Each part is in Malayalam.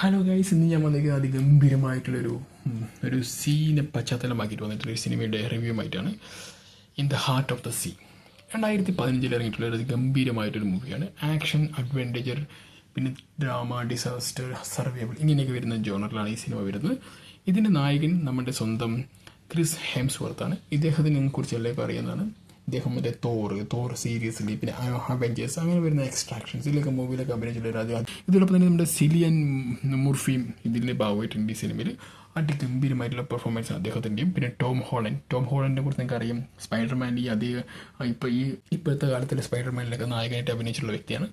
ഹലോ ഗൈസ്, ഇന്ന് ഞാൻ വന്നിരിക്കുന്നത് അതിഗംഭീരമായിട്ടുള്ളൊരു ഒരു സീനെ പശ്ചാത്തലമാക്കിയിട്ട് വന്നിട്ടുള്ള ഒരു സിനിമയുടെ റിവ്യൂ ആയിട്ടാണ്. In the heart of the sea 2015 ഇറങ്ങിയിട്ടുള്ള ഒരു ഗംഭീരമായിട്ടൊരു മൂവിയാണ്. ആക്ഷൻ, അഡ്വെഞ്ചർ, പിന്നെ ഡ്രാമ, ഡിസാസ്റ്റർ, സർവൈവൽ ഇങ്ങനെയൊക്കെ വരുന്ന ജോണറിലാണ് ഈ സിനിമ വരുന്നത്. ഇതിൻ്റെ നായകൻ നമ്മുടെ സ്വന്തം ക്രിസ് ഹെംസ്വർത്ത്. ഇദ്ദേഹത്തിനെ കുറിച്ച് എല്ലാവർക്കും അറിയുന്നതാണ്. ഇദ്ദേഹം മറ്റേ തോർ സീരീസിൽ, പിന്നെ അവെഞ്ചേഴ്സ് അങ്ങനെ വരുന്ന എക്സ്ട്രാക്ഷൻസ് ഇതിലൊക്കെ മൂവിയിലൊക്കെ അഭിനയിച്ചിട്ടുള്ള ഇതിലൊപ്പം തന്നെ നമ്മുടെ സിലിയൻ മുർഫിയും ഇതിൻ്റെ ഭാഗമായിട്ടുണ്ട് ഈ സിനിമയിൽ. അതിഗംഭീരമായിട്ടുള്ള പെർഫോമൻസ് അദ്ദേഹത്തിൻ്റെയും. പിന്നെ ടോം ഹോളണ്ടിനെ കുറിച്ച് നിങ്ങൾക്ക് അറിയാം. സ്പൈഡർമാൻ്റെ ഇപ്പോഴത്തെ കാലത്തിലെ സ്പൈഡർമാനിലൊക്കെ നായകനായിട്ട് അഭിനയിച്ചിട്ടുള്ള വ്യക്തിയാണ്.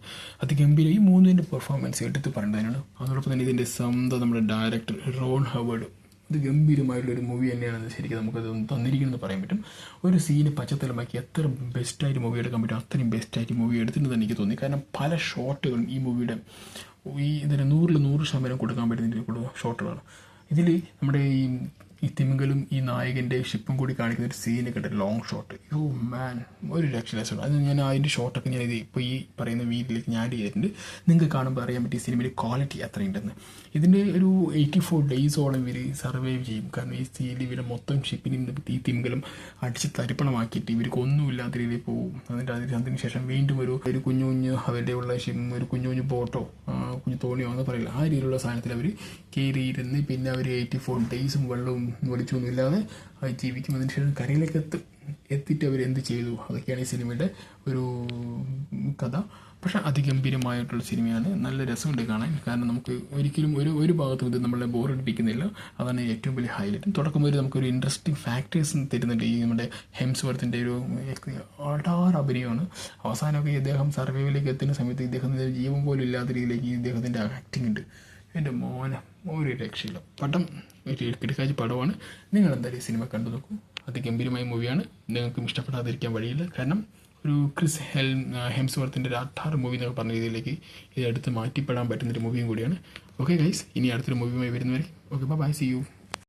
അതിഗംഭീരം. ഈ മൂന്നിൻ്റെ പെർഫോമൻസ് എടുത്ത് പറയേണ്ടതിനാണ്. അതോടൊപ്പം തന്നെ ഇതിൻ്റെ സ്വന്തം നമ്മുടെ ഡയറക്ടർ റോൺ ഹവേർഡ്. ഇത് ഗംഭീരമായിട്ടുള്ളൊരു മൂവി തന്നെയാണ്. ശരിക്കും നമുക്കത് തന്നിരിക്കണമെന്ന് പറയാൻ പറ്റും. ഒരു സീന് പശ്ചാത്തലമാക്കി എത്ര ബെസ്റ്റായിട്ട് മൂവി എടുക്കാൻ പറ്റും അത്രയും ബെസ്റ്റായിട്ട് മൂവി എടുത്തിട്ടുണ്ടെന്ന് എനിക്ക് തോന്നി. കാരണം പല ഷോട്ടുകളും ഈ മൂവിയുടെ ഇതിന് 100% കൊടുക്കാൻ പറ്റുന്ന ഷോട്ടുകളാണ്. ഇതിൽ നമ്മുടെ ഈ തിമിംഗലും ഈ നായകൻ്റെ ഷിപ്പും കൂടി കാണിക്കുന്ന ഒരു സീനൊക്കെ ഉണ്ട്, ലോങ് ഷോട്ട്. യോ മാൻ, ഒരു രക്ഷയില്ല. അത് ഞാൻ അതിൻ്റെ ഷോട്ടൊക്കെ ഞാൻ ഇപ്പോൾ ഈ പറയുന്ന വീഡിയോയിലേക്ക് ഞാൻ ചെയ്തിട്ടുണ്ട്. നിങ്ങൾക്ക് കാണുമ്പോൾ അറിയാൻ പറ്റിയ സിനിമയുടെ ക്വാളിറ്റി അത്രയുണ്ടെന്ന്. ഇതിൻ്റെ ഒരു 84 ഡേയ്സോളം ഇവർ സർവൈവ് ചെയ്യും. കാരണം ഈ സീൽ ഇവരെ മൊത്തം ഷിപ്പിന് ഈ തിമിംഗലം അടിച്ച് തരിപ്പണമാക്കിയിട്ട് ഇവർക്ക് ഒന്നുമില്ലാത്ത രീതിയിൽ പോകും. അതിന് ശേഷം വീണ്ടും ഒരു കുഞ്ഞു അവരുടെ ഉള്ള ഒരു കുഞ്ഞു ബോട്ടോ കുഞ്ഞു തോണിയോ എന്ന് പറയില്ല, ആ രീതിയിലുള്ള സാധനത്തിൽ അവർ കയറിയിരുന്ന് പിന്നെ അവർ 84 ഡേയ്സും വെള്ളവും വെളിച്ചൊന്നും ഇല്ലാതെ ജീവിക്കും. അതിന് ശേഷം കരയിലേക്ക് എത്തിയിട്ട് അവർ എന്ത് ചെയ്തു, അതൊക്കെയാണ് ഈ സിനിമയുടെ ഒരു കഥ. പക്ഷേ അതിഗംഭീരമായിട്ടുള്ള സിനിമയാണ്. നല്ല രസമുണ്ട് കാണാൻ. കാരണം നമുക്ക് ഒരിക്കലും ഒരു ഭാഗത്തും ഇത് നമ്മളെ ബോറടിപ്പിക്കുന്നില്ല. അതാണ് ഏറ്റവും വലിയ ഹൈലൈറ്റ്. തുടക്കം വരെ നമുക്കൊരു ഇൻട്രസ്റ്റിംഗ് ഫാക്ടേഴ്സ് തരുന്നുണ്ട്. ഈ നമ്മുടെ ഹെംസ്വർത്തിൻ്റെ ഒരു അടാറ് അഭിനയമാണ്. അവസാനമൊക്കെ ഇദ്ദേഹം സർവൈവിലേക്ക് എത്തുന്ന സമയത്ത് ഇദ്ദേഹത്തിൻ്റെ ജീവൻ പോലും ഇല്ലാത്ത രീതിയിലേക്ക് ഇദ്ദേഹത്തിൻ്റെ ആക്ടിങ് ഉണ്ട്. എൻ്റെ മോനെ ഒരു രക്ഷയില്ല. കിടക്കാഴ്ച പടമാണ്. നിങ്ങൾ എന്തായാലും ഈ സിനിമ കണ്ടു നോക്കൂ. അതിഗംഭീരമായ മൂവിയാണ്. നിങ്ങൾക്കും ഇഷ്ടപ്പെടാതിരിക്കാൻ വഴിയില്ല. കാരണം ഒരു ക്രിസ് ഹെംസ്വർത്തിൻ്റെ ഒരു 18 മൂവി എന്നൊക്കെ പറഞ്ഞ രീതിയിലേക്ക് ഇത് എടുത്ത് മാറ്റിപ്പെടാൻ പറ്റുന്നൊരു മൂവിയും കൂടിയാണ്. ഓക്കെ ഗൈസ്, ഇനി അടുത്തൊരു മൂവിയുമായി വരുന്നവരെ ഓക്കെ, ബൈ, സീ യു.